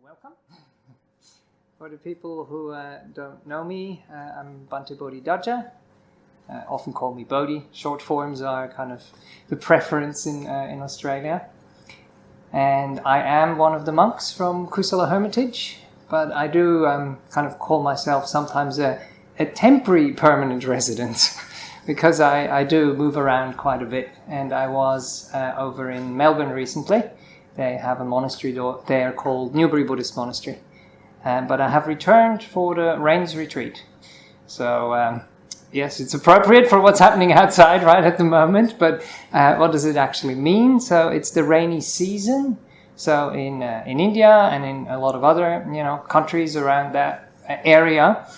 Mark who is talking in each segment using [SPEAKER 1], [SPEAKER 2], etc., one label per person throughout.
[SPEAKER 1] Welcome. For the people who don't know me, I'm Bhante Bodhidhaja. Often call me Bodhi. Short forms are kind of the preference in Australia. And I am one of the monks from Kusala Hermitage, but I do kind of call myself sometimes a temporary permanent resident because I do move around quite a bit. And I was over in Melbourne recently. They have a monastery there called Newbury Buddhist Monastery. But I have returned for the Rains Retreat. So, yes, it's appropriate for what's happening outside right at the moment, but what does it actually mean? So it's the rainy season. So in India and in a lot of other countries around that area,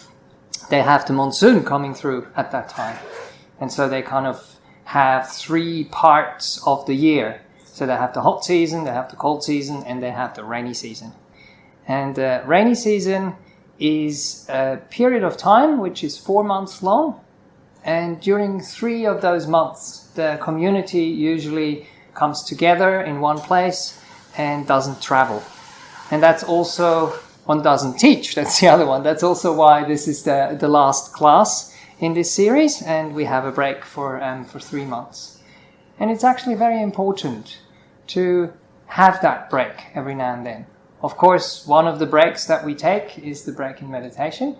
[SPEAKER 1] they have the monsoon coming through at that time. And so they kind of have 3 parts of the year. So they have the hot season, they have the cold season, and they have the rainy season. And the rainy season is a period of time which is 4 months long. And during 3 of those months, the community usually comes together in one place and doesn't travel. And that's also, one doesn't teach, that's the other one. That's also why this is the last class in this series, and we have a break for 3 months. And it's actually very important to have that break every now and then. Of course, one of the breaks that we take is the break in meditation.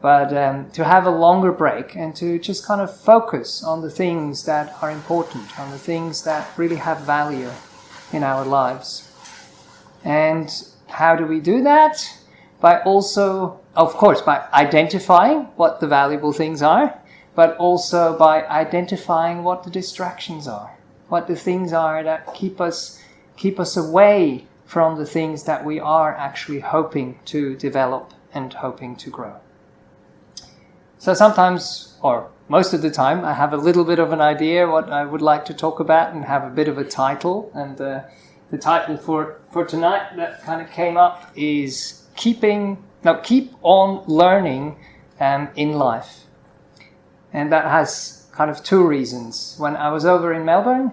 [SPEAKER 1] But to have a longer break and to just kind of focus on the things that are important, on the things that really have value in our lives. And how do we do that? By also, of course, by identifying what the valuable things are, but also by identifying what the distractions are. What the things are that keep us away from the things that we are actually hoping to develop and hoping to grow. So sometimes, or most of the time, I have a little bit of an idea what I would like to talk about and have a bit of a title. And the title for tonight that kind of came up is Keep on Learning in Life. And that has kind of 2 reasons. When I was over in Melbourne,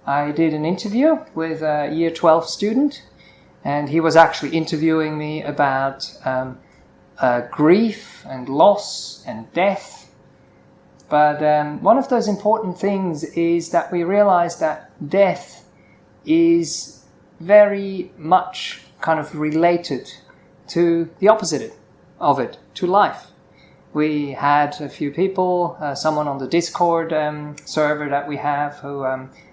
[SPEAKER 1] I did an interview with a Year 12 student, and he was actually interviewing me about grief and loss and death. But one of those important things is that we realize that death is very much kind of related to the opposite of it, to life. We had a few people, someone on the Discord server that we have who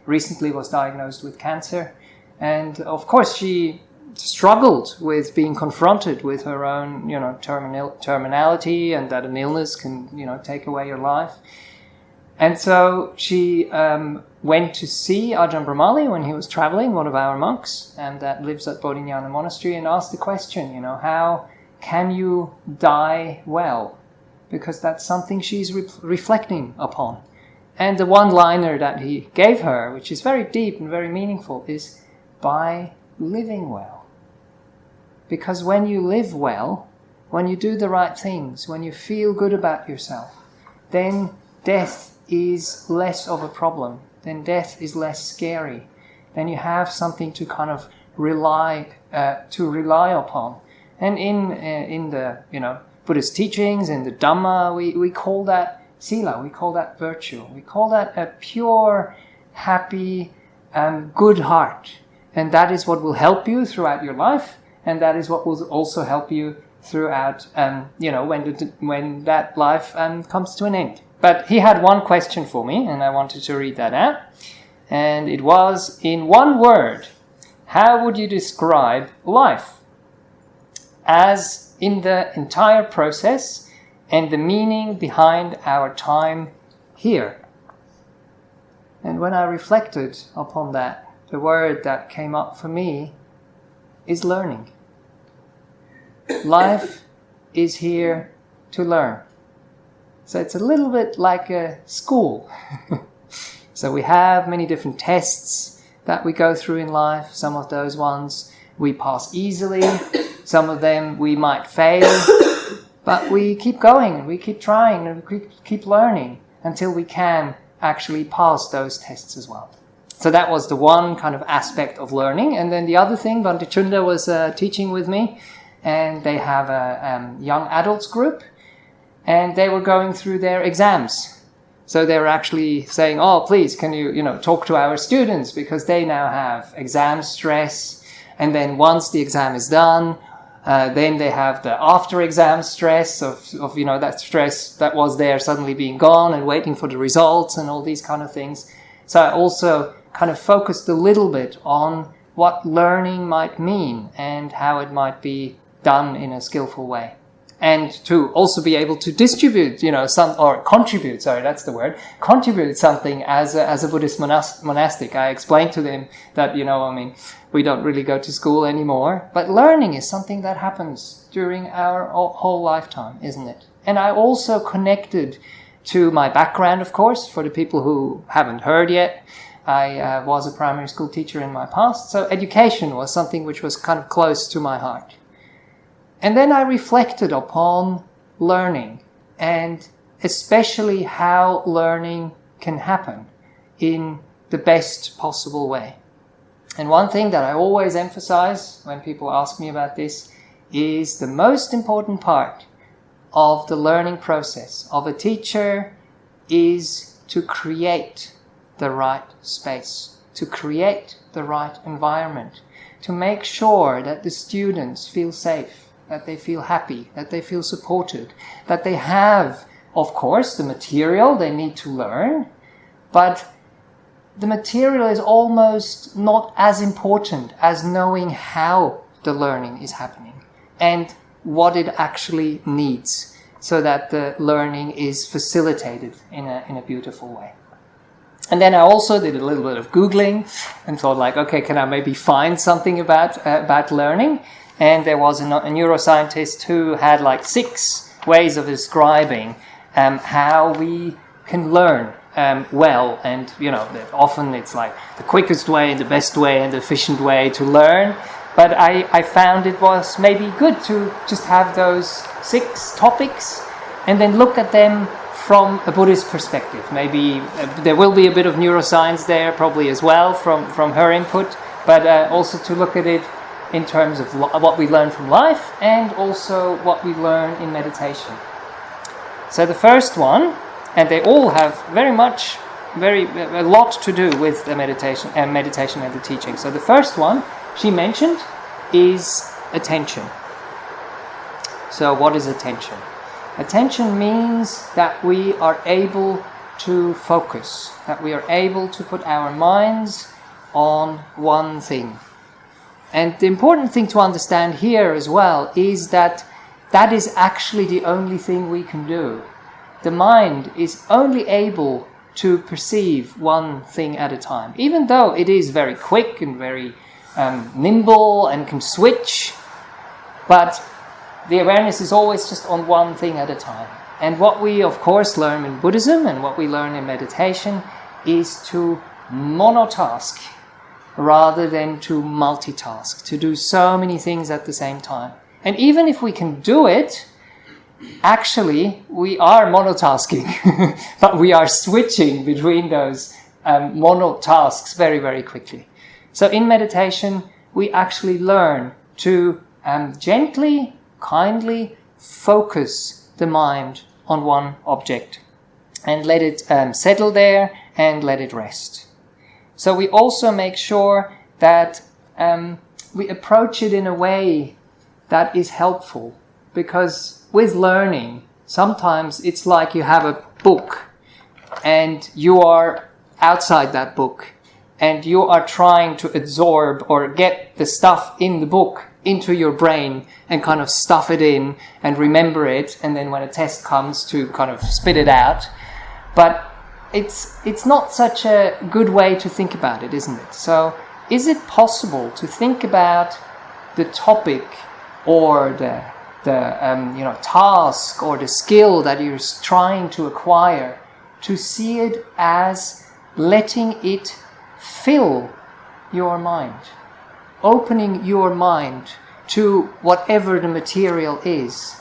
[SPEAKER 1] recently was diagnosed with cancer. And of course she struggled with being confronted with her own, terminality and that an illness can, take away your life. And so she went to see Ajahn Brahmali when he was traveling, one of our monks, and that lives at Bodhinyana Monastery, and asked the question, how can you die well? Because that's something she's reflecting upon. And the one-liner that he gave her, which is very deep and very meaningful, is by living well. Because when you live well, when you do the right things, when you feel good about yourself, then death is less of a problem. Then death is less scary. Then you have something to kind of rely upon. And in the Buddhist teachings, in the Dhamma, we call that sila, we call that virtue. We call that a pure, happy, good heart. And that is what will help you throughout your life, and that is what will also help you throughout, when that life comes to an end. But he had one question for me, and I wanted to read that out. And it was, in one word, how would you describe life? As in the entire process and the meaning behind our time here. And when I reflected upon that, the word that came up for me is learning. Life is here to learn. So it's a little bit like a school. So we have many different tests that we go through in life. Some of those ones we pass easily. Some of them we might fail, but we keep going and we keep trying and we keep learning until we can actually pass those tests as well. So that was the one kind of aspect of learning. And then the other thing, Bhante Chunda was teaching with me, and they have a young adults group, and they were going through their exams. So they were actually saying, oh, please, can you talk to our students, because they now have exam stress. And then once the exam is done, then they have the after-exam stress of that stress that was there suddenly being gone and waiting for the results and all these kind of things. So I also kind of focused a little bit on what learning might mean and how it might be done in a skillful way. And to also be able to distribute, contribute something as a Buddhist monastic. I explained to them that, we don't really go to school anymore, but learning is something that happens during our whole lifetime, isn't it? And I also connected to my background, of course, for the people who haven't heard yet. I was a primary school teacher in my past, so education was something which was kind of close to my heart. And then I reflected upon learning, and especially how learning can happen in the best possible way. And one thing that I always emphasize when people ask me about this is the most important part of the learning process of a teacher is to create the right space, to create the right environment, to make sure that the students feel safe, that they feel happy, that they feel supported, that they have, of course, the material they need to learn, but the material is almost not as important as knowing how the learning is happening and what it actually needs so that the learning is facilitated in a beautiful way. And then I also did a little bit of Googling and thought okay, can I maybe find something about learning? And there was a neuroscientist who had 6 ways of describing how we can learn well. And, often it's the quickest way and the best way and the efficient way to learn. But I found it was maybe good to just have those 6 topics and then look at them from a Buddhist perspective. Maybe there will be a bit of neuroscience there probably as well from her input, but also to look at it in terms of what we learn from life and also what we learn in meditation. So the first one, and they all have a lot to do with the meditation and the teaching. So the first one she mentioned is attention. So what is attention? Attention means that we are able to focus, that we are able to put our minds on one thing. And the important thing to understand here as well is that is actually the only thing we can do. The mind is only able to perceive one thing at a time, even though it is very quick and very nimble and can switch, but the awareness is always just on one thing at a time. And what we of course learn in Buddhism and what we learn in meditation is to monotask rather than to multitask, to do so many things at the same time. And even if we can do it, actually we are monotasking, but we are switching between those monotasks very, very quickly. So in meditation, we actually learn to gently, kindly focus the mind on one object and let it settle there and let it rest. So we also make sure that we approach it in a way that is helpful, because with learning, sometimes it's like you have a book and you are outside that book and you are trying to absorb or get the stuff in the book into your brain and kind of stuff it in and remember it, and then when a test comes to kind of spit it out. But it's not such a good way to think about it, isn't it? So is it possible to think about the topic or the task or the skill that you're trying to acquire, to see it as letting it fill your mind, opening your mind to whatever the material is?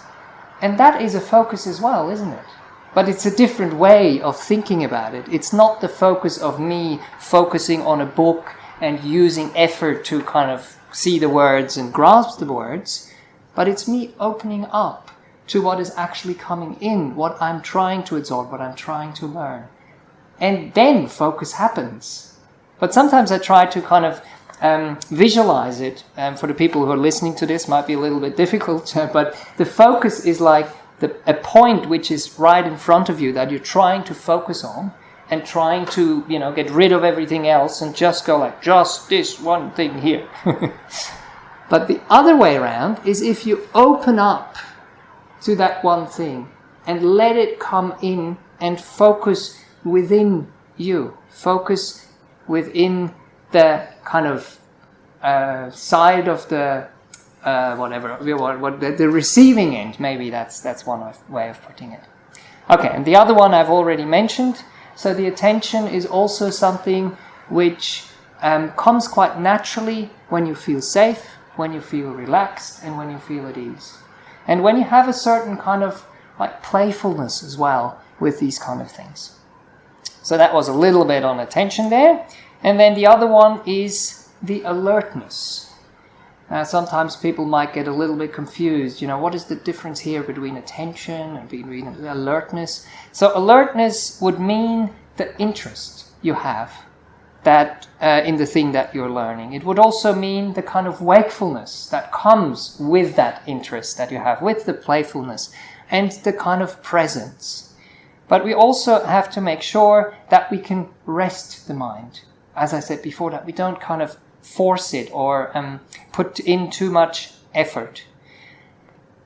[SPEAKER 1] And that is a focus as well, isn't it? But it's a different way of thinking about it. It's not the focus of me focusing on a book and using effort to kind of see the words and grasp the words, but it's me opening up to what is actually coming in, what I'm trying to absorb, what I'm trying to learn. And then focus happens. But sometimes I try to kind of visualize it. For the people who are listening to this, might be a little bit difficult, but the focus is like a point which is right in front of you that you're trying to focus on and trying to, get rid of everything else and just go like, just this one thing here. But the other way around is if you open up to that one thing and let it come in and focus within you, focus within the kind of side of the the receiving end. Maybe that's one way of putting it. Okay, and the other one I've already mentioned. So the attention is also something which comes quite naturally when you feel safe, when you feel relaxed, and when you feel at ease. And when you have a certain kind of like playfulness as well with these kind of things. So that was a little bit on attention there. And then the other one is the alertness. Sometimes people might get a little bit confused. What is the difference here between attention and between alertness? So alertness would mean the interest you have that in the thing that you're learning. It would also mean the kind of wakefulness that comes with that interest that you have, with the playfulness and the kind of presence. But we also have to make sure that we can rest the mind. As I said before, that we don't kind of force it or put in too much effort.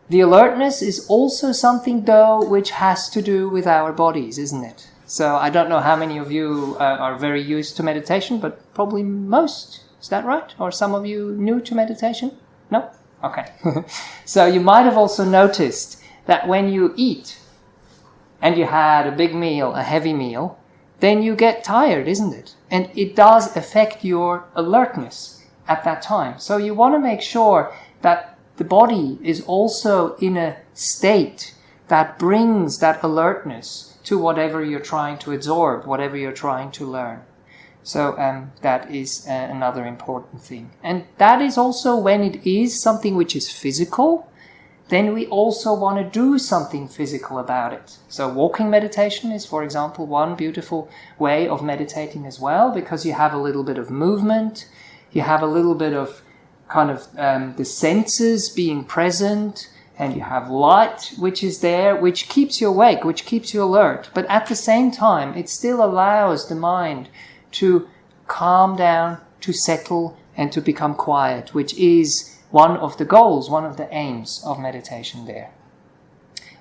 [SPEAKER 1] The alertness is also something, though, which has to do with our bodies, isn't it? So I don't know how many of you are very used to meditation, but probably most. Is that right? Or some of you new to meditation? No? Okay. So you might have also noticed that when you eat and you had a big meal, a heavy meal, then you get tired, isn't it? And it does affect your alertness at that time. So you want to make sure that the body is also in a state that brings that alertness to whatever you're trying to absorb, whatever you're trying to learn. So that is another important thing. And that is also when it is something which is physical, then we also want to do something physical about it. So walking meditation is, for example, one beautiful way of meditating as well, because you have a little bit of movement, you have a little bit of kind of the senses being present, and you have light which is there, which keeps you awake, which keeps you alert. But at the same time, it still allows the mind to calm down, to settle, and to become quiet, which is one of the goals, one of the aims of meditation there.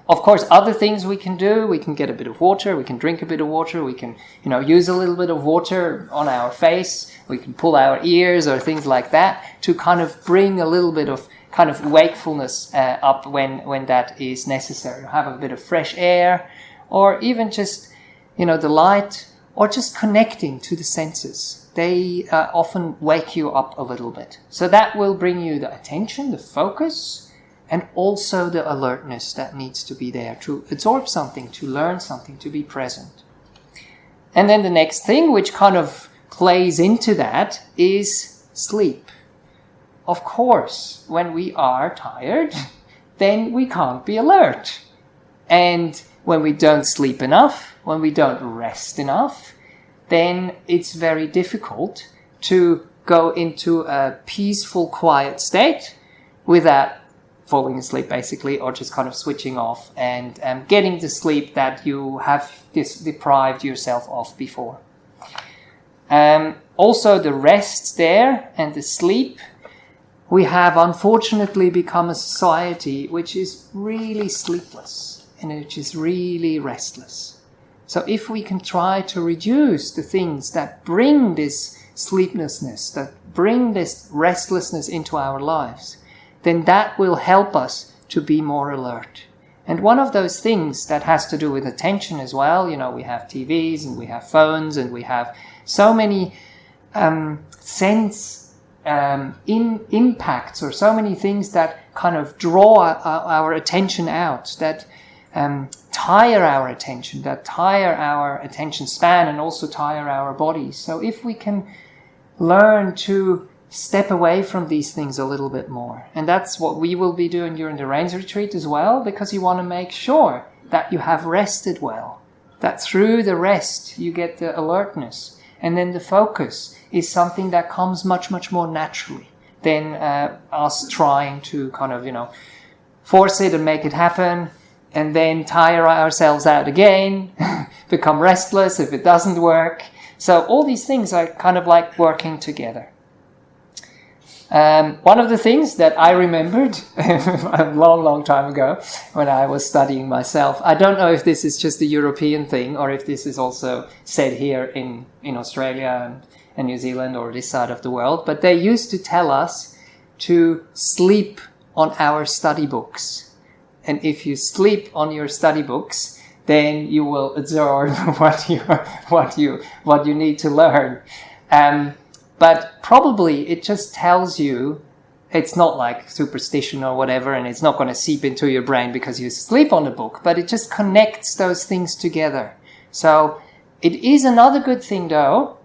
[SPEAKER 1] Of course, other things we can do, we can get a bit of water, we can drink a bit of water, we can, use a little bit of water on our face, we can pull our ears or things like that to kind of bring a little bit of kind of wakefulness up when that is necessary. Have a bit of fresh air, or even just, the light, or just connecting to the senses. They often wake you up a little bit. So that will bring you the attention, the focus, and also the alertness that needs to be there to absorb something, to learn something, to be present. And then the next thing, which kind of plays into that, is sleep. Of course, when we are tired, then we can't be alert. And when we don't sleep enough, when we don't rest enough, then it's very difficult to go into a peaceful, quiet state without falling asleep, basically, or just kind of switching off and getting the sleep that you have deprived yourself of before. Also, the rest there and the sleep, we have unfortunately become a society which is really sleepless and which is really restless. So if we can try to reduce the things that bring this sleeplessness, that bring this restlessness into our lives, then that will help us to be more alert. And one of those things that has to do with attention as well, we have TVs and we have phones and we have so many sense impacts, or so many things that kind of draw our attention out, that tire our attention, that tire our attention span and also tire our bodies. So if we can learn to step away from these things a little bit more, and that's what we will be doing during the Rains Retreat as well, because you want to make sure that you have rested well, that through the rest you get the alertness, and then the focus is something that comes much, much more naturally than us trying to kind of, force it and make it happen, and then tire ourselves out again, become restless if it doesn't work. So all these things are kind of like working together. One of the things that I remembered a long, long time ago when I was studying myself, I don't know if this is just a European thing or if this is also said here in Australia and New Zealand or this side of the world, but they used to tell us to sleep on our study books. And if you sleep on your study books, then you will absorb what you need to learn. But probably it just tells you, it's not like superstition or whatever, and it's not going to seep into your brain because you sleep on the book, but it just connects those things together. So it is another good thing though,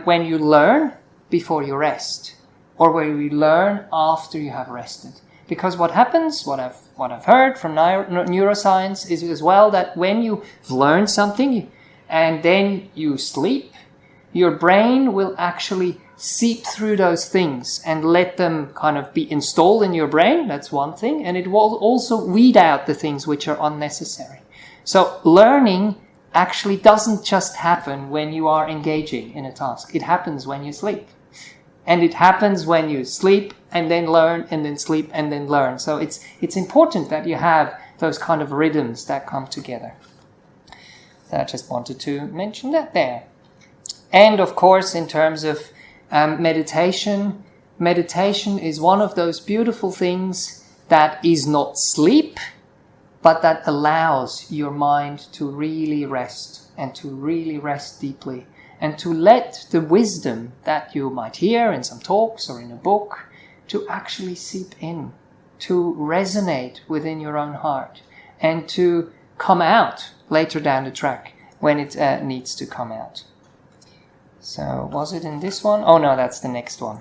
[SPEAKER 1] when you learn before you rest, or when you learn after you have rested. Because what happens, what I've heard from neuroscience is as well, that when you learn something and then you sleep, your brain will actually seep through those things and let them kind of be installed in your brain. That's one thing. And it will also weed out the things which are unnecessary. So learning actually doesn't just happen when you are engaging in a task. It happens when you sleep. And it happens when you sleep and then learn and then sleep and then learn. So it's important that you have those kind of rhythms that come together. So I just wanted to mention that there. And of course, in terms of meditation is one of those beautiful things that is not sleep, but that allows your mind to really rest and to really rest deeply, and to let the wisdom that you might hear in some talks or in a book to actually seep in, to resonate within your own heart, and to come out later down the track when it needs to come out. So was it in this one? Oh no, that's the next one.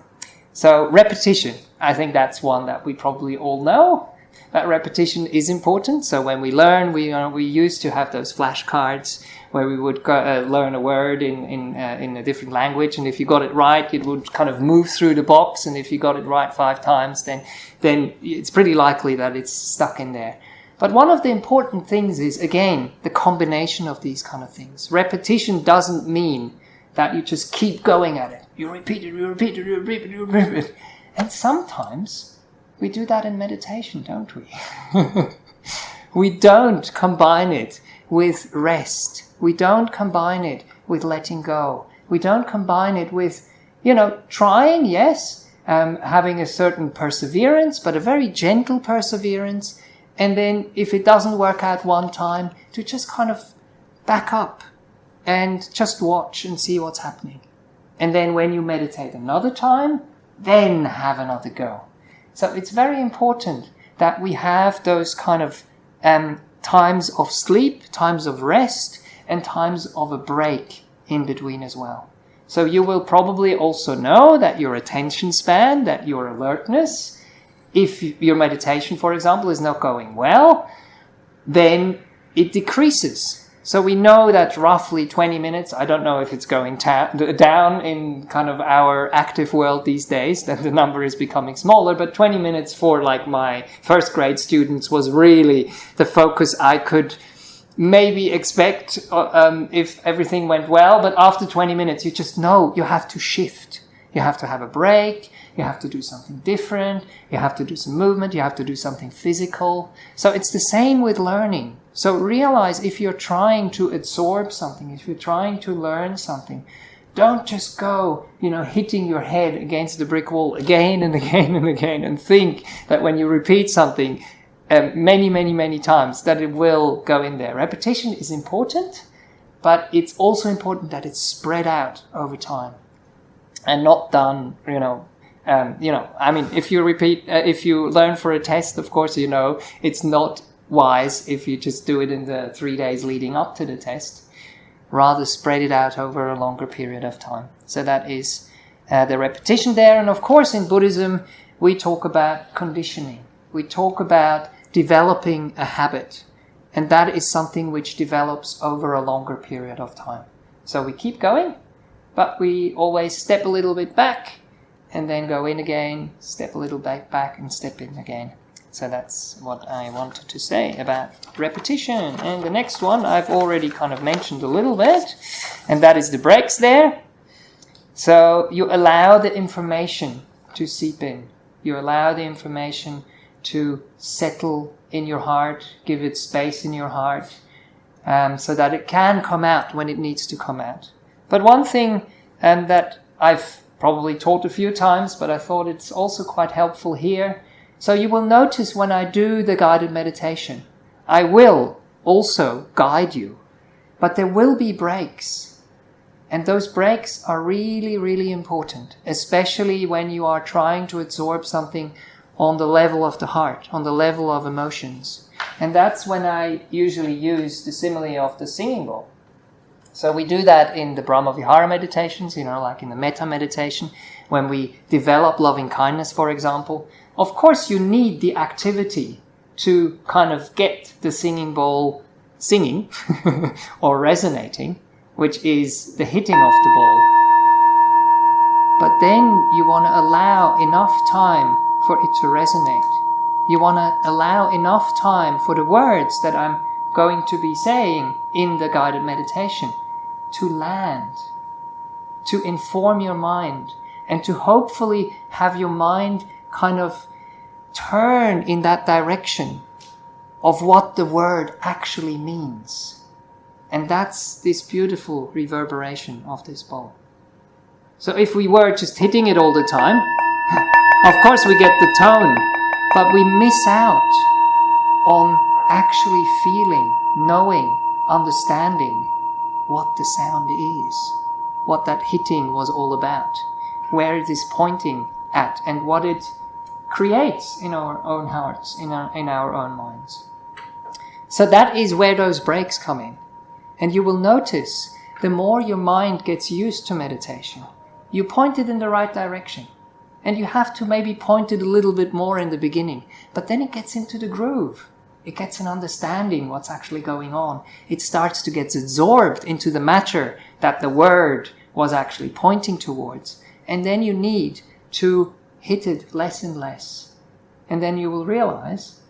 [SPEAKER 1] So repetition, I think that's one that we probably all know. That repetition is important. So when we learn, we used to have those flashcards where we would learn a word in a different language, and if you got it right, it would kind of move through the box, and if you got it right 5 times, then it's pretty likely that it's stuck in there. But one of the important things is, again, the combination of these kind of things. Repetition doesn't mean that you just keep going at it. You repeat it. And sometimes we do that in meditation, don't we? We don't combine it with rest. We don't combine it with letting go. We don't combine it with, trying, yes, having a certain perseverance, but a very gentle perseverance. And then if it doesn't work out one time, to just kind of back up and just watch and see what's happening. And then when you meditate another time, then have another go. So it's very important that we have those kind of times of sleep, times of rest, and times of a break in between as well. So you will probably also know that your attention span, that your alertness, if your meditation, for example, is not going well, then it decreases. So we know that roughly 20 minutes, I don't know if it's going down in kind of our active world these days, that the number is becoming smaller, but 20 minutes for like my first grade students was really the focus I could maybe expect if everything went well. But after 20 minutes, you just know you have to shift. You have to have a break. You have to do something different. You have to do some movement. You have to do something physical. So it's the same with learning. So realize if you're trying to absorb something, if you're trying to learn something, don't just go, hitting your head against the brick wall again and again and again and think that when you repeat something many, many, many times that it will go in there. Repetition is important, but it's also important that it's spread out over time and not done, if you repeat, if you learn for a test, of course, it's not wise if you just do it in the 3 days leading up to the test. Rather spread it out over a longer period of time. So that is the repetition there. And of course in Buddhism we talk about conditioning. We talk about developing a habit. And that is something which develops over a longer period of time. So we keep going, but we always step a little bit back and then go in again, step a little back and step in again. So that's what I wanted to say about repetition. And the next one I've already kind of mentioned a little bit, and that is the breaks there. So you allow the information to seep in. You allow the information to settle in your heart, give it space in your heart, so that it can come out when it needs to come out. But one thing that I've probably taught a few times, but I thought it's also quite helpful here. So you will notice when I do the guided meditation, I will also guide you, but there will be breaks. And those breaks are really, really important, especially when you are trying to absorb something on the level of the heart, on the level of emotions. And that's when I usually use the simile of the singing bowl. So we do that in the Brahma-Vihara meditations, like in the metta meditation, when we develop loving kindness, for example. Of course, you need the activity to kind of get the singing bowl singing or resonating, which is the hitting of the bowl. But then you want to allow enough time for it to resonate. You want to allow enough time for the words that I'm going to be saying in the guided meditation to land, to inform your mind, and to hopefully have your mind kind of turn in that direction of what the word actually means. And that's this beautiful reverberation of this bowl. So if we were just hitting it all the time, of course we get the tone, but we miss out on actually feeling, knowing, understanding what the sound is, what that hitting was all about, where it is pointing at, and what it creates in our own hearts, in our own minds. So that is where those breaks come in. And you will notice, the more your mind gets used to meditation, you point it in the right direction. And you have to maybe point it a little bit more in the beginning. But then it gets into the groove. It gets an understanding what's actually going on. It starts to get absorbed into the matter that the word was actually pointing towards. And then you need to hit it less and less. And then you will realize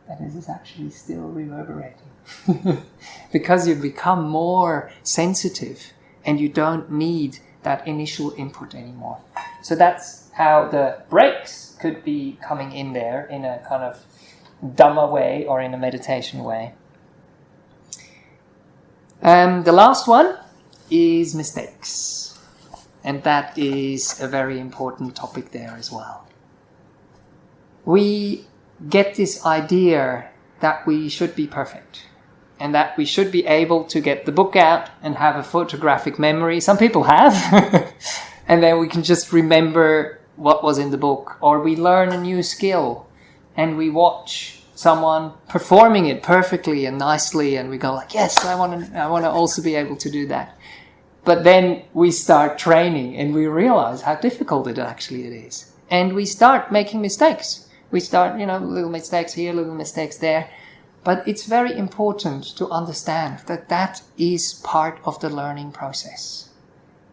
[SPEAKER 1] that it is actually still reverberating. Because you become more sensitive and you don't need that initial input anymore. So that's how the breaks could be coming in there in a kind of Dhamma way or in a meditation way. The last one is mistakes. And that is a very important topic there as well. We get this idea that we should be perfect and that we should be able to get the book out and have a photographic memory. Some people have. And then we can just remember what was in the book. Or we learn a new skill and we watch someone performing it perfectly and nicely and we go like, yes, I want to also be able to do that. But then we start training and we realize how difficult it actually is. And we start making mistakes. We start, little mistakes here, little mistakes there. But it's very important to understand that that is part of the learning process.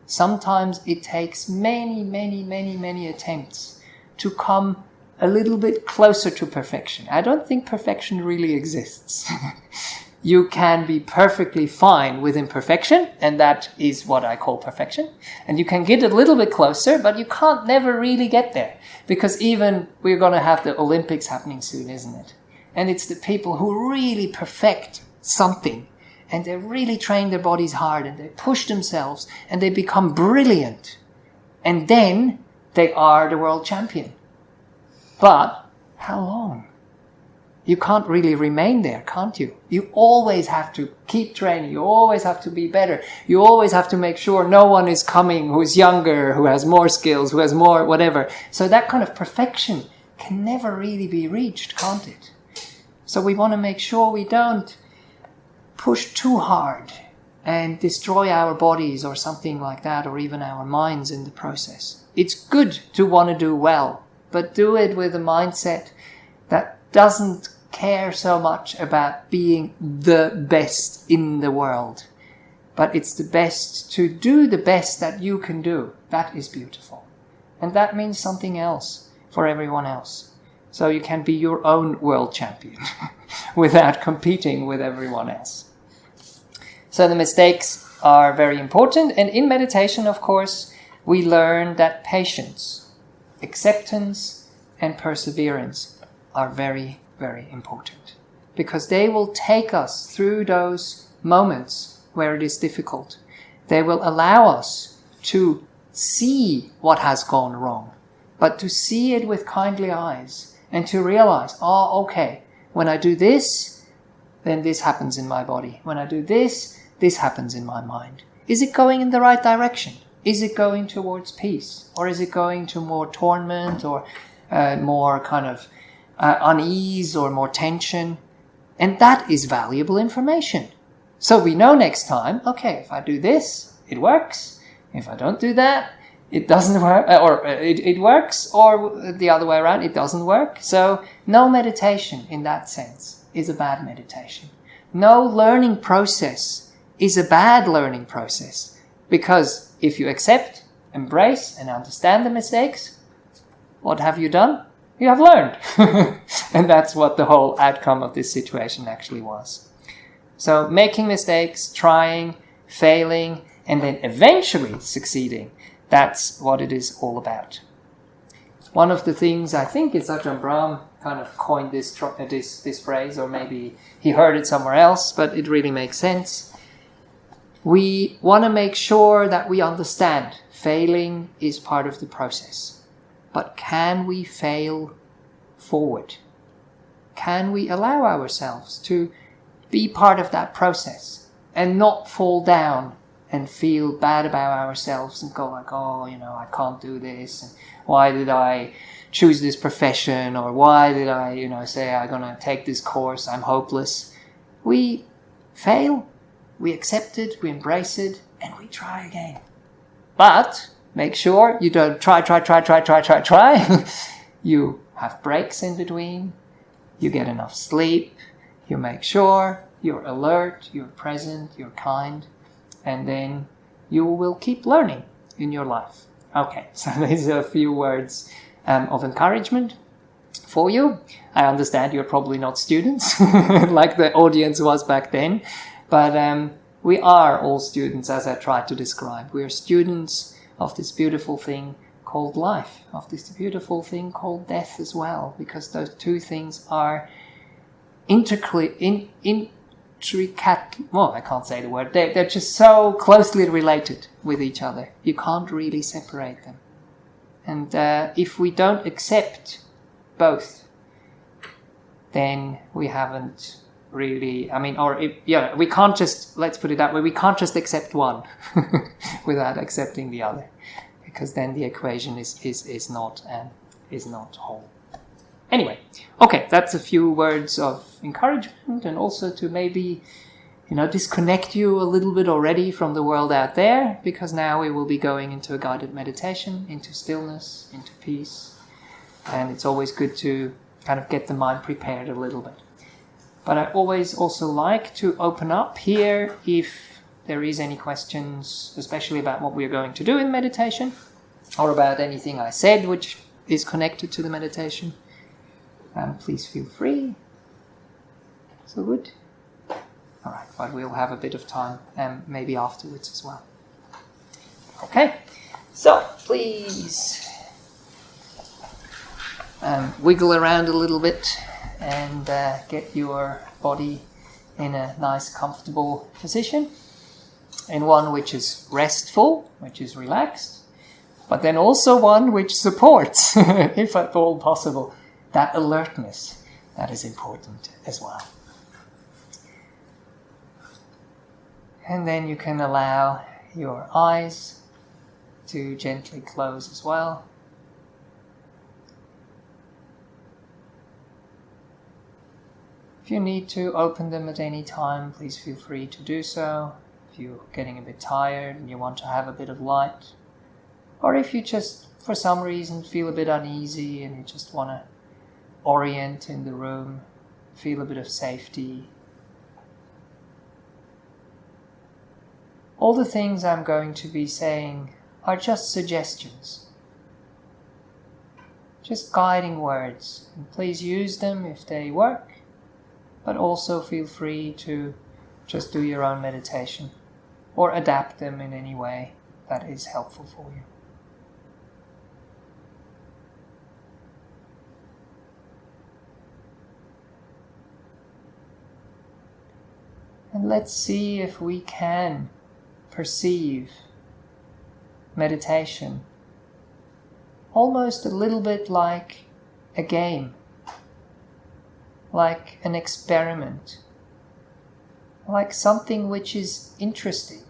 [SPEAKER 1] Sometimes it takes many attempts to come a little bit closer to perfection. I don't think perfection really exists. You can be perfectly fine with imperfection, and that is what I call perfection. And you can get a little bit closer, but you can't never really get there. Because even we're going to have the Olympics happening soon, isn't it? And it's the people who really perfect something, and they really train their bodies hard, and they push themselves, and they become brilliant. And then they are the world champion. But how long? You can't really remain there, can't you? You always have to keep training. You always have to be better. You always have to make sure no one is coming who's younger, who has more skills, who has more whatever. So that kind of perfection can never really be reached, can't it? So we want to make sure we don't push too hard and destroy our bodies or something like that, or even our minds in the process. It's good to want to do well, but do it with a mindset that doesn't care so much about being the best in the world. But it's the best to do the best that you can do. That is beautiful. And that means something else for everyone else. So you can be your own world champion without competing with everyone else. So the mistakes are very important. And in meditation, of course, we learn that patience, acceptance, and perseverance are very, very important. Because they will take us through those moments where it is difficult. They will allow us to see what has gone wrong, but to see it with kindly eyes and to realize, okay, when I do this, then this happens in my body. When I do this, this happens in my mind. Is it going in the right direction? Is it going towards peace? Or is it going to more torment or more kind of unease or more tension? And that is valuable information. So we know next time, okay, if I do this, it works. If I don't do that, it doesn't work, or it works, or the other way around, it doesn't work. So no meditation in that sense is a bad meditation. No learning process is a bad learning process. Because if you accept, embrace, and understand the mistakes, what have you done? You have learned. And that's what the whole outcome of this situation actually was. So making mistakes, trying, failing, and then eventually succeeding, that's what it is all about. One of the things, I think it's Ajahn Brahm kind of coined this phrase, or maybe he heard it somewhere else, but it really makes sense. We want to make sure that we understand failing is part of the process. But can we fail forward? Can we allow ourselves to be part of that process and not fall down and feel bad about ourselves and go like, I can't do this, and why did I choose this profession, or why did I, say I'm going to take this course, I'm hopeless. We fail, we accept it, we embrace it, and we try again. But make sure you don't try. You have breaks in between, you get enough sleep, you make sure you're alert, you're present, you're kind, and then you will keep learning in your life. Okay, so these are a few words of encouragement for you. I understand you're probably not students like the audience was back then, but we are all students, as I tried to describe. We are students of this beautiful thing called life, of this beautiful thing called death as well, because those two things are intricate, I can't say the word, they're just so closely related with each other. You can't really separate them. And if we don't accept both, then we haven't really, we can't just, let's put it that way, we can't just accept one without accepting the other, because then the equation is not whole. Anyway, okay, that's a few words of encouragement, and also to maybe, disconnect you a little bit already from the world out there, because now we will be going into a guided meditation, into stillness, into peace, and it's always good to kind of get the mind prepared a little bit. But I always also like to open up here if there is any questions, especially about what we're going to do in meditation, or about anything I said which is connected to the meditation. Please feel free. So good. All right, but we'll have a bit of time, maybe afterwards as well. Okay, so please wiggle around a little bit and get your body in a nice, comfortable position, in one which is restful, which is relaxed, but then also one which supports, if at all possible, that alertness that is important as well. And then you can allow your eyes to gently close as well. If you need to open them at any time, please feel free to do so. If you're getting a bit tired and you want to have a bit of light, or if you just, for some reason, feel a bit uneasy and you just want to orient in the room, feel a bit of safety. All the things I'm going to be saying are just suggestions, just guiding words, and please use them if they work, but also feel free to just do your own meditation or adapt them in any way that is helpful for you. And let's see if we can perceive meditation almost a little bit like a game, like an experiment, like something which is interesting,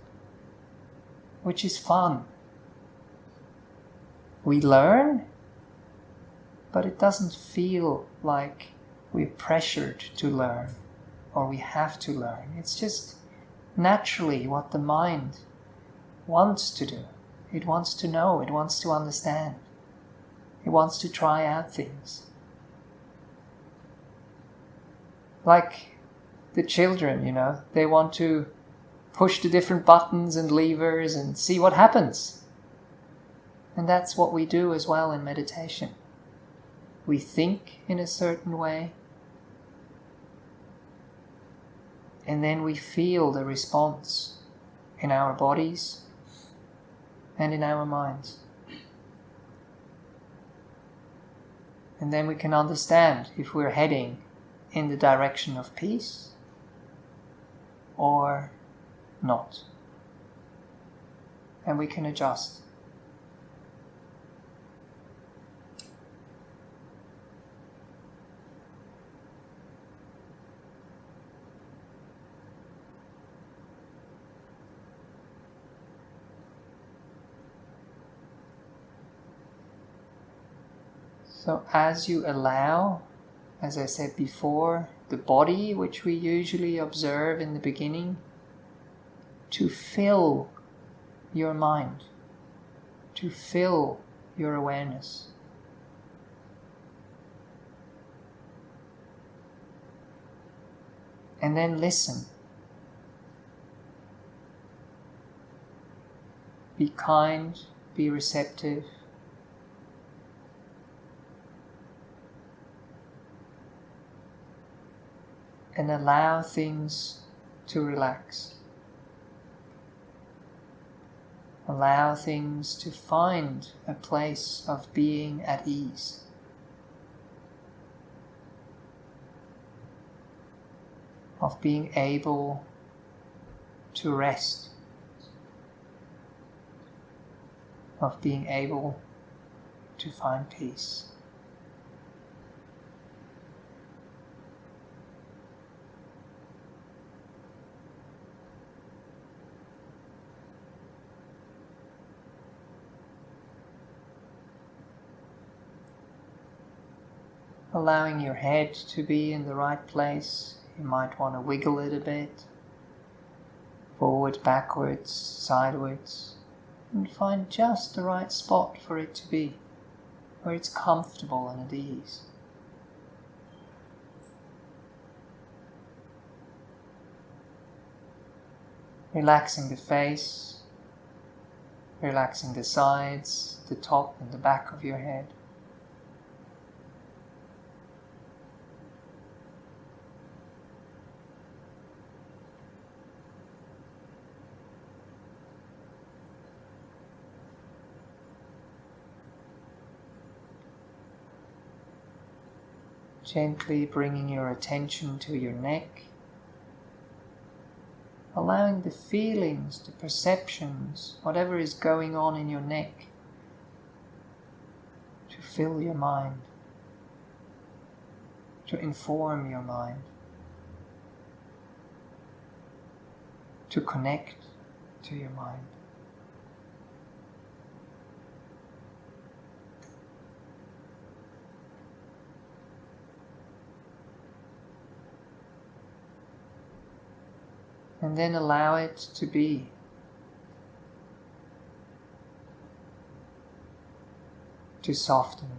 [SPEAKER 1] which is fun. We learn, but it doesn't feel like we're pressured to learn or we have to learn. It's just naturally what the mind wants to do. It wants to know, it wants to understand, it wants to try out things. Like the children, they want to push the different buttons and levers and see what happens. And that's what we do as well in meditation. We think in a certain way, and then we feel the response in our bodies and in our minds. And then we can understand if we're heading in the direction of peace or not. And we can adjust. So as you allow, as I said before, the body, which we usually observe in the beginning, to fill your mind, to fill your awareness. And then listen. Be kind, be receptive. And allow things to relax. Allow things to find a place of being at ease. Of being able to rest. Of being able to find peace. Allowing your head to be in the right place. You might want to wiggle it a bit, forward, backwards, sideways, and find just the right spot for it to be, where it's comfortable and at ease. Relaxing the face, relaxing the sides, the top and the back of your head. Gently bringing your attention to your neck, allowing the feelings, the perceptions, whatever is going on in your neck, to fill your mind, to inform your mind, to connect to your mind. And then allow it to be. To soften.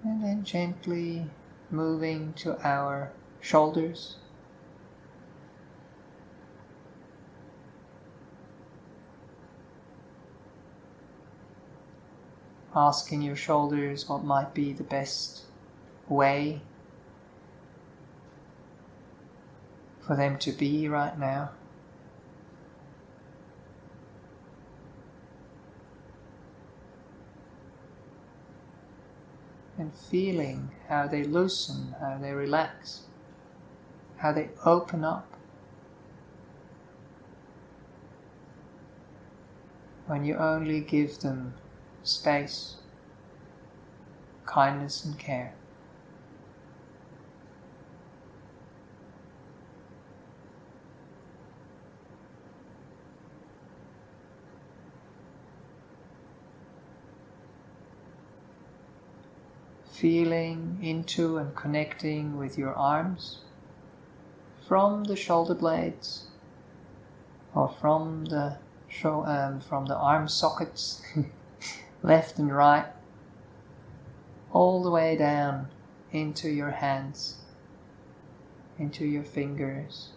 [SPEAKER 1] And then gently moving to our shoulders. Asking your shoulders what might be the best way for them to be right now. And feeling how they loosen, how they relax, how they open up when you only give them space, kindness and care. Feeling into and connecting with your arms from the shoulder blades or from the arm sockets, left and right, all the way down into your hands, into your fingers.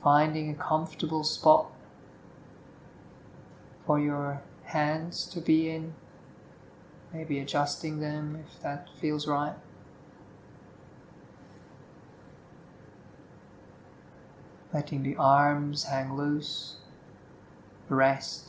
[SPEAKER 1] Finding a comfortable spot for your hands to be in, maybe adjusting them if that feels right. Letting the arms hang loose, rest.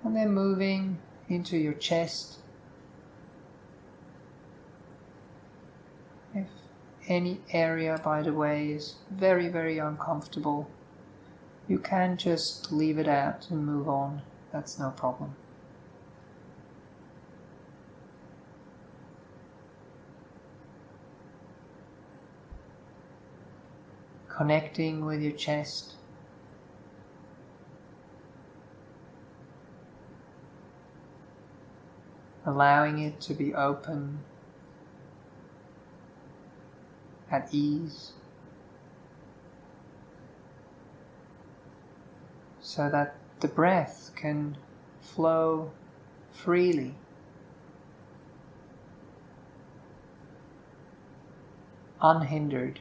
[SPEAKER 1] And then moving into your chest. If any area, by the way, is very, very uncomfortable, you can just leave it out and move on. That's no problem. Connecting with your chest. Allowing it to be open, at ease, so that the breath can flow freely, unhindered,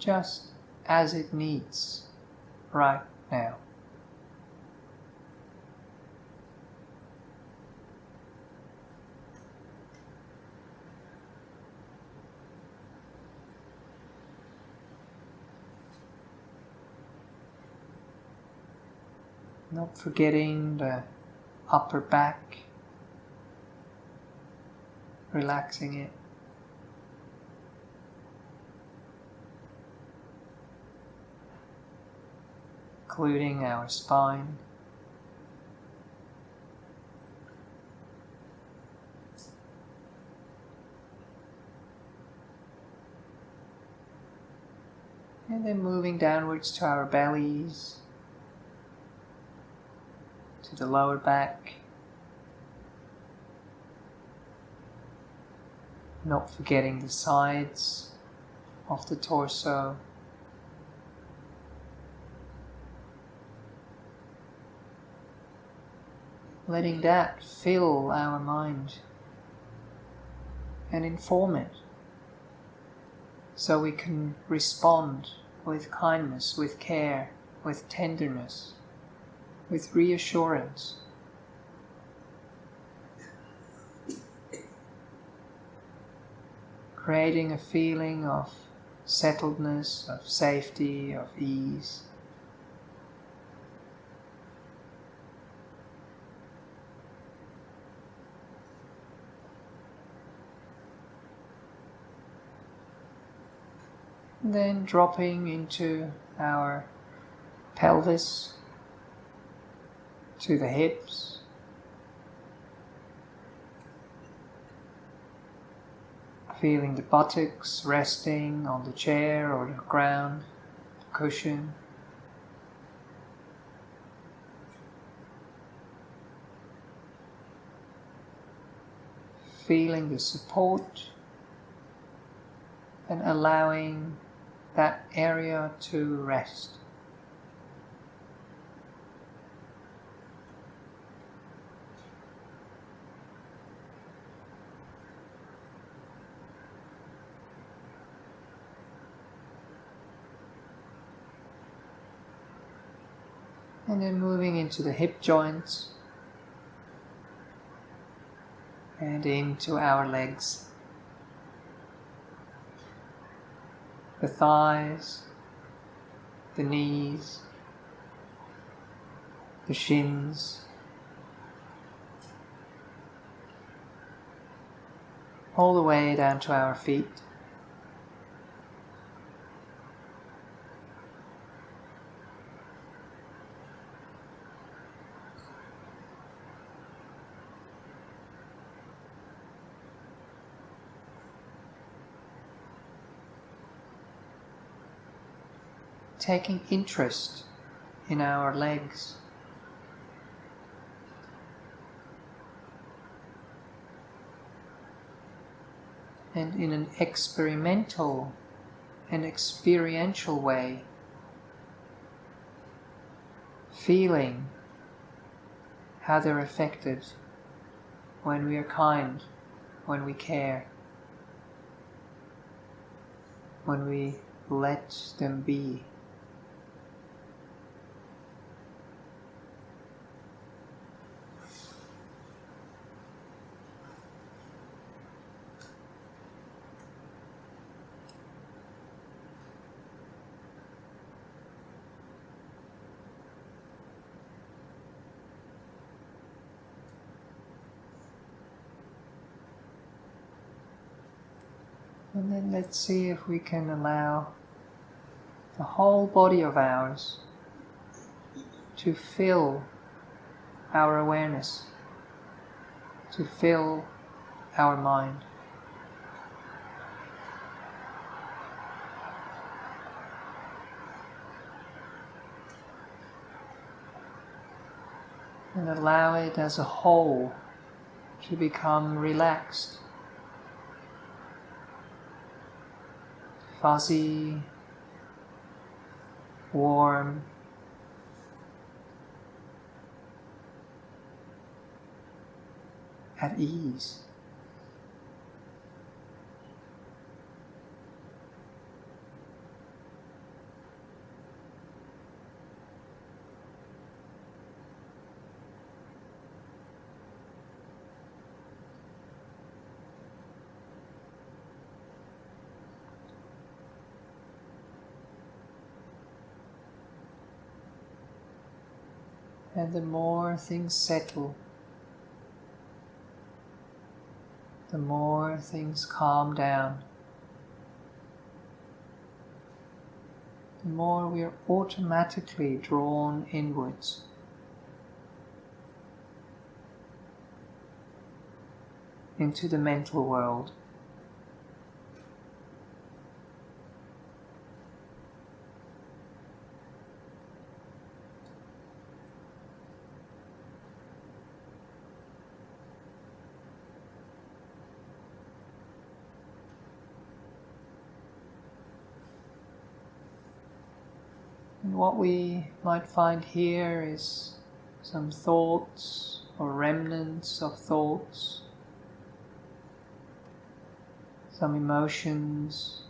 [SPEAKER 1] just as it needs right now. Not forgetting the upper back, relaxing it. Including our spine. And then moving downwards to our bellies, to the lower back. Not forgetting the sides of the torso. Letting that fill our mind and inform it, so we can respond with kindness, with care, with tenderness, with reassurance. Creating a feeling of settledness, of safety, of ease. And then dropping into our pelvis, to the hips, feeling the buttocks resting on the chair or the ground, the cushion. Feeling the support and allowing that area to rest. And then moving into the hip joints and into our legs. The thighs, the knees, the shins, all the way down to our feet. Taking interest in our legs. And in an experimental and experiential way, feeling how they're affected when we are kind, when we care, when we let them be. And then let's see if we can allow the whole body of ours to fill our awareness, to fill our mind. And allow it as a whole to become relaxed, fuzzy, warm, at ease. And the more things settle, the more things calm down, the more we are automatically drawn inwards. Into the mental world. And what we might find here is some thoughts or remnants of thoughts, some emotions,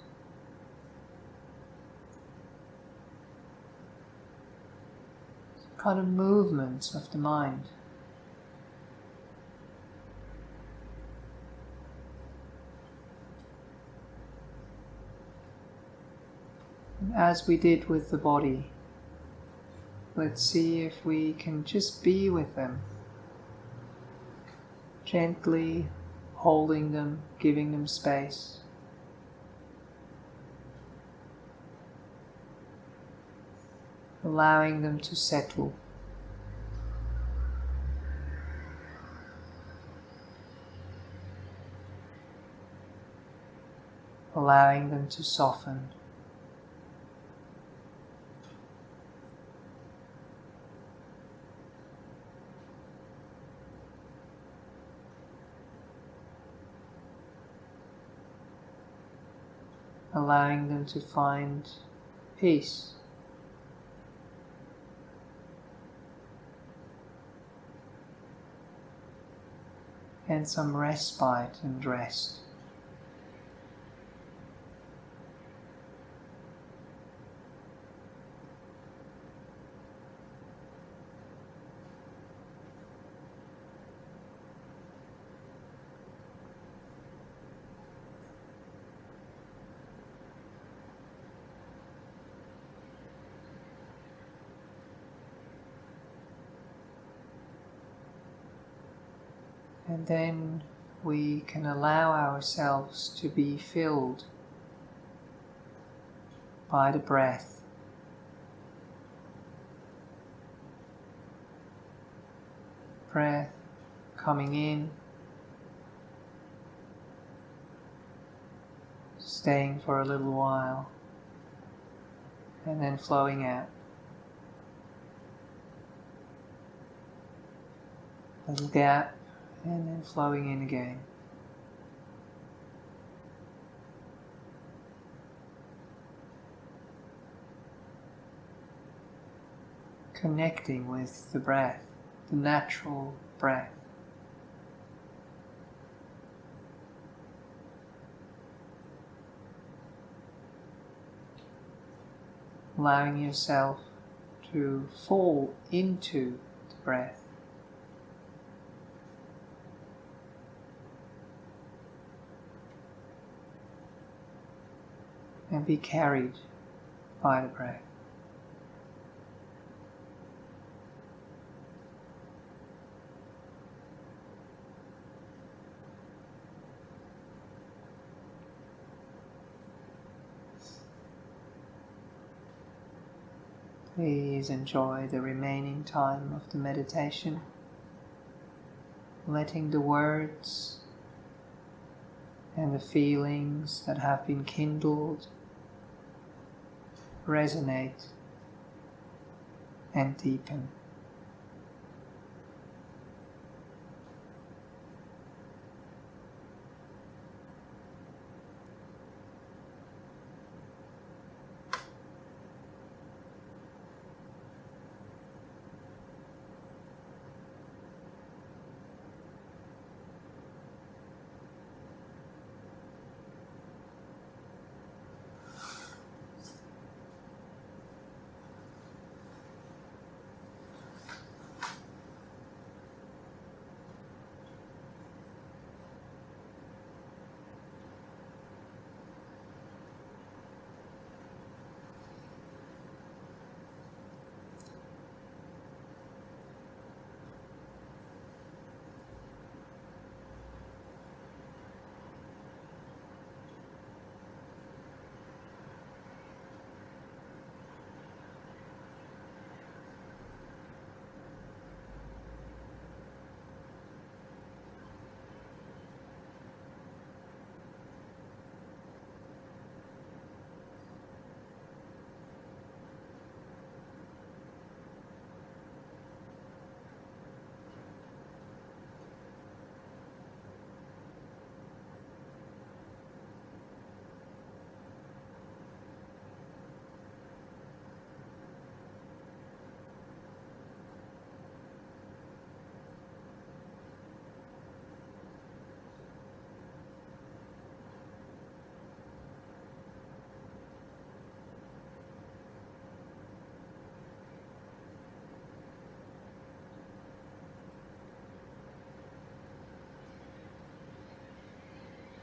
[SPEAKER 1] kind of movements of the mind. And as we did with the body, let's see if we can just be with them, gently holding them, giving them space. allowing them to settle. Allowing them to soften. Allowing them to find peace. And some respite and rest. And then we can allow ourselves to be filled by the breath. Breath coming in, staying for a little while, and then flowing out. Little gap, and then flowing in again. Connecting with the breath, the natural breath. Allowing yourself to fall into the breath. And be carried by the breath. Please enjoy the remaining time of the meditation, letting the words and the feelings that have been kindled resonate and deepen.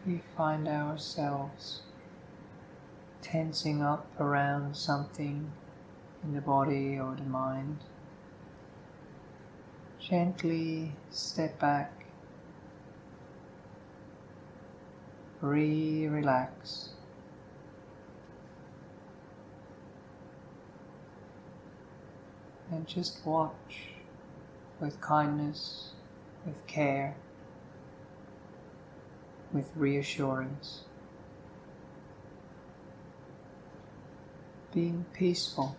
[SPEAKER 1] We find ourselves tensing up around something in the body or the mind. Gently step back, relax. and just watch with kindness, with care, with reassurance, being peaceful.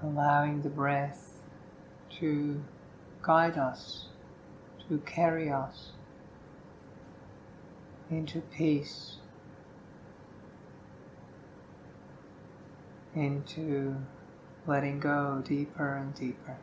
[SPEAKER 1] Allowing the breath to guide us, to carry us into peace, into letting go deeper and deeper.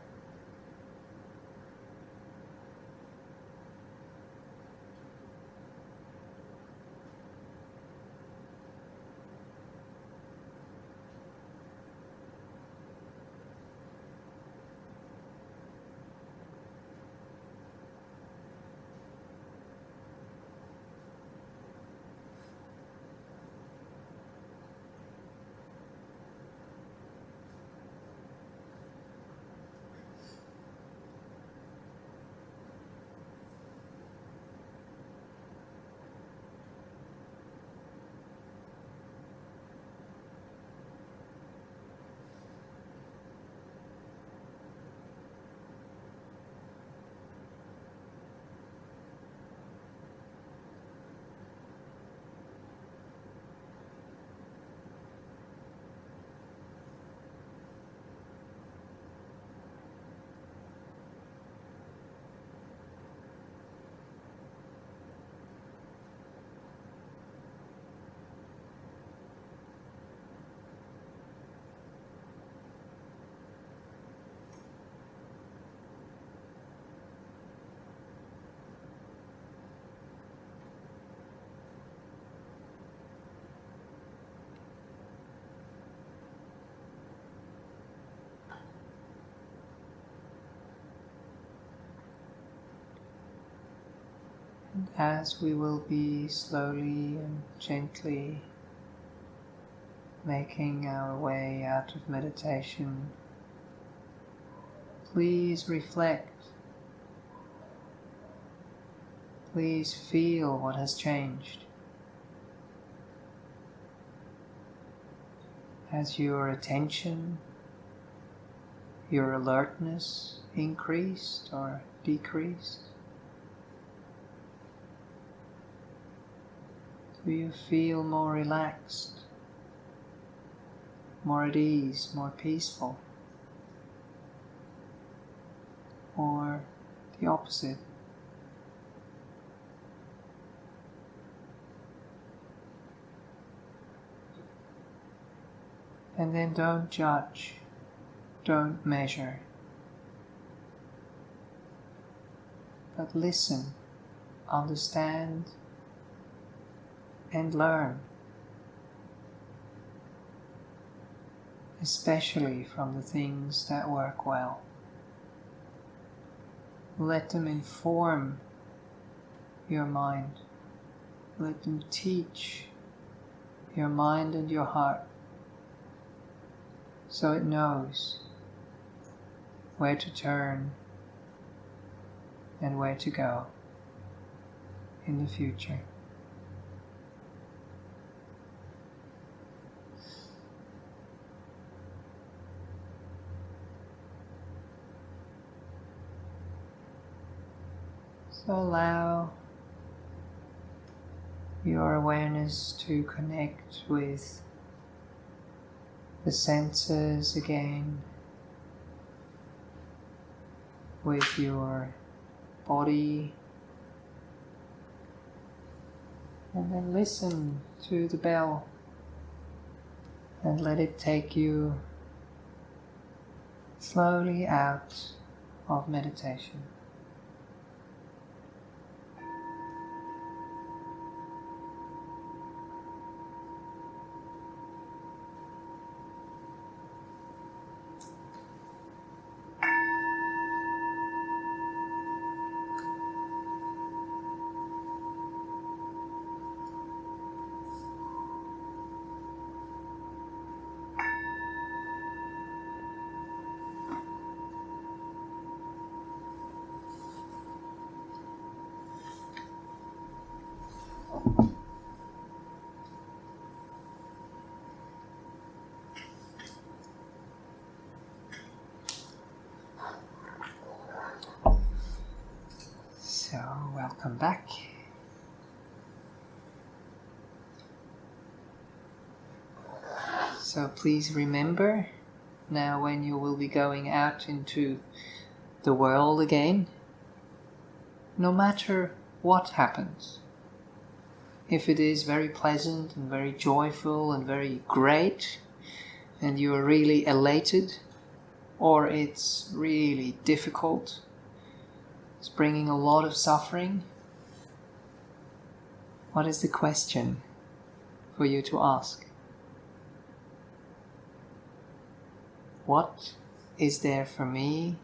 [SPEAKER 1] And as we will be slowly and gently making our way out of meditation, please reflect. Please feel what has changed. Has your attention, your alertness increased or decreased? Do you feel more relaxed, more at ease, more peaceful? Or the opposite? And then don't judge, don't measure, but listen, understand, and learn, especially from the things that work well. Let them inform your mind. Let them teach your mind and your heart so it knows where to turn and where to go in the future. So allow your awareness to connect with the senses again, with your body, and then listen to the bell and let it take you slowly out of meditation. So, welcome back. So please remember, now when you will be going out into the world again, no matter what happens, if it is very pleasant and very joyful and very great, and you are really elated, or it's really difficult, it's bringing a lot of suffering, what is the question for you to ask? What is there for me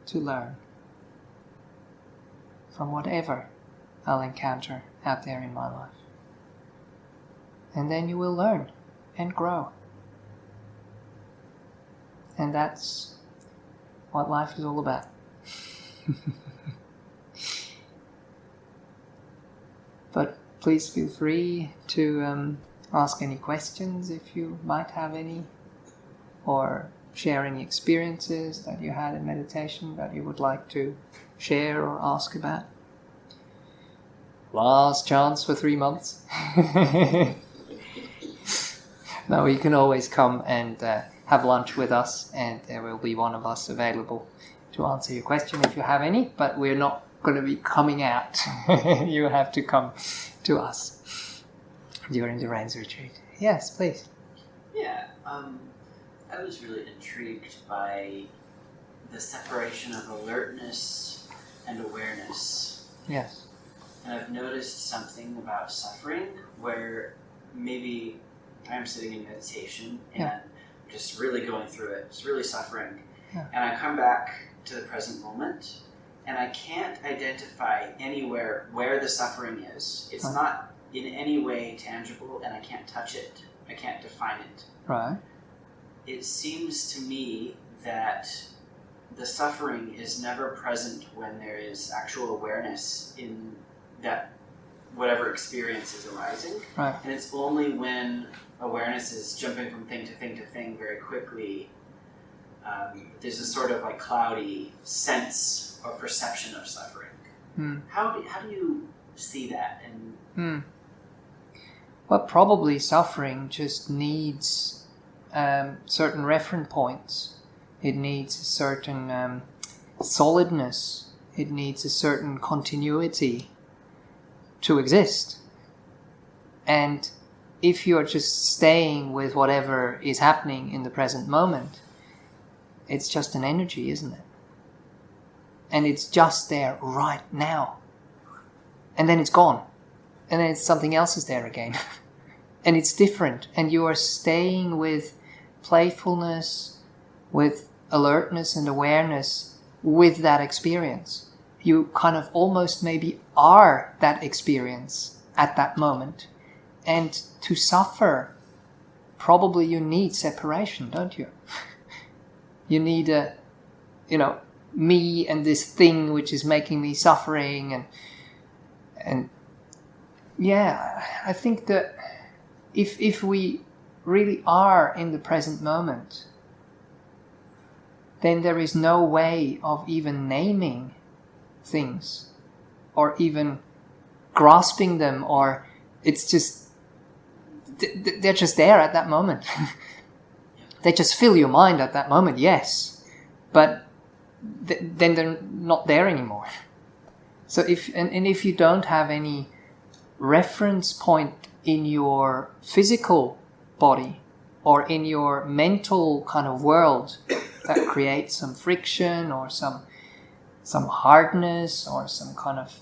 [SPEAKER 1] to learn from whatever I'll encounter out there in my life? And then you will learn and grow. And that's what life is all about. But please feel free to ask any questions if you might have any, or share any experiences that you had in meditation that you would like to share or ask about. Last chance for 3 months. No, you can always come and have lunch with us, and there will be one of us available to answer your question if you have any, but we're not going to be coming out. You have to come to us during the Rains Retreat. Yes, please.
[SPEAKER 2] Yeah, I was really intrigued by the separation of alertness and awareness.
[SPEAKER 1] Yes.
[SPEAKER 2] And I've noticed something about suffering where maybe I'm sitting in meditation and just really going through it, just really suffering.
[SPEAKER 1] Yeah.
[SPEAKER 2] And I come back to the present moment and I can't identify anywhere where the suffering is. It's not in any way tangible and I can't touch it. I can't define it.
[SPEAKER 1] Right.
[SPEAKER 2] It seems to me that the suffering is never present when there is actual awareness in that whatever experience is arising.
[SPEAKER 1] Right.
[SPEAKER 2] And it's only when awareness is jumping from thing to thing to thing very quickly, there's a sort of like cloudy sense or perception of suffering. How do you see that? And
[SPEAKER 1] well, probably suffering just needs certain reference points. It needs a certain solidness. It needs a certain continuity to exist. And if you're just staying with whatever is happening in the present moment, it's just an energy, isn't it? And it's just there right now. And then it's gone. And then something else is there again. And it's different. And you are staying with playfulness, with alertness and awareness with that experience. You kind of almost maybe are that experience at that moment. And to suffer, probably you need separation, don't you? You need me and this thing which is making me suffering, and yeah, I think that if we really are in the present moment, then there is no way of even naming things or even grasping them, or it's just, they're just there at that moment. They just fill your mind at that moment, yes, but then they're not there anymore. So if you don't have any reference point in your physical body or in your mental kind of world that creates some friction or some hardness or some kind of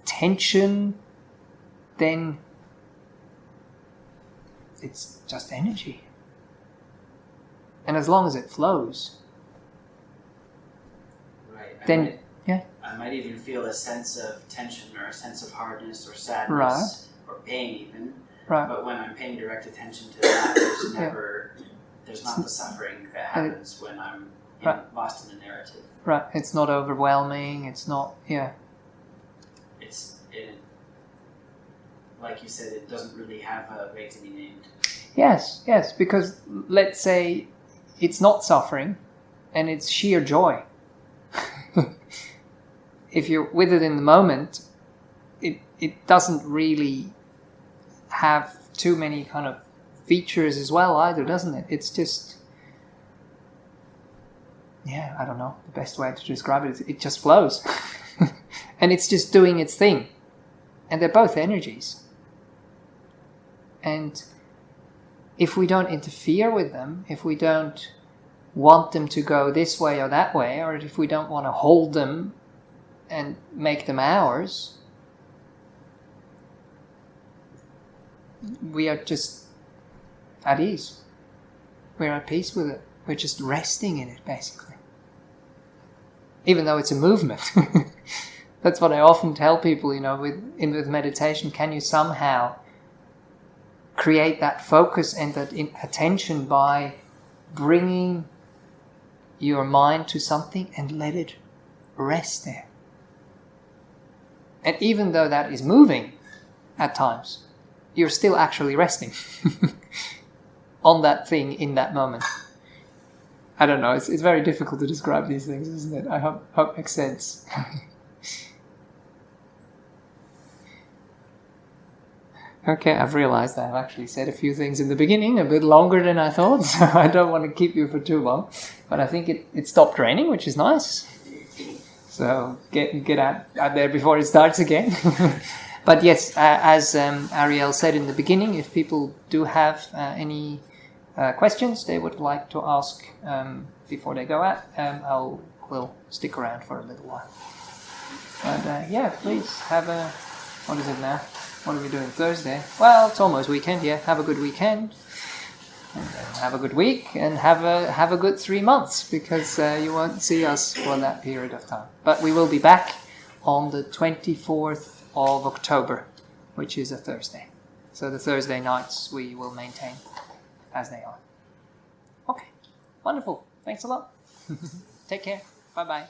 [SPEAKER 1] tension, then it's just energy. And as long as it flows,
[SPEAKER 2] right.
[SPEAKER 1] Then
[SPEAKER 2] I might even feel a sense of tension or a sense of hardness or sadness or pain even.
[SPEAKER 1] Right.
[SPEAKER 2] But when I'm paying direct attention to that, there's not the suffering that happens when I'm lost in a narrative.
[SPEAKER 1] Right. It's not overwhelming. It's not.
[SPEAKER 2] Like you said, it doesn't really have a way to be named.
[SPEAKER 1] Yes. Because let's say it's not suffering, and it's sheer joy. If you're with it in the moment, it doesn't really have too many kind of features as well either, doesn't it? It's just, I don't know the best way to describe it. It just flows. And it's just doing its thing. And they're both energies. And if we don't interfere with them, if we don't want them to go this way or that way, or if we don't want to hold them and make them ours, we are just at ease. We're at peace with it. We're just resting in it, basically. Even though it's a movement. That's what I often tell people, with meditation. Can you somehow create that focus and that attention by bringing your mind to something and let it rest there? And even though that is moving at times, you're still actually resting on that thing in that moment. I don't know, it's very difficult to describe these things, isn't it? I hope it makes sense. Okay, I've realized I've actually said a few things in the beginning, a bit longer than I thought, so I don't want to keep you for too long. But I think it stopped raining, which is nice. So get out there before it starts again. But yes, as Ariel said in the beginning, if people do have any questions they would like to ask before they go out, we'll stick around for a little while. But please have what is it now? What are we doing Thursday? Well, it's almost weekend, have a good weekend. And have a good week, and have a good 3 months, because you won't see us for that period of time. But we will be back on the 24th of October, which is a Thursday. So the Thursday nights we will maintain as they are. Okay, wonderful. Thanks a lot. Take care. Bye-bye.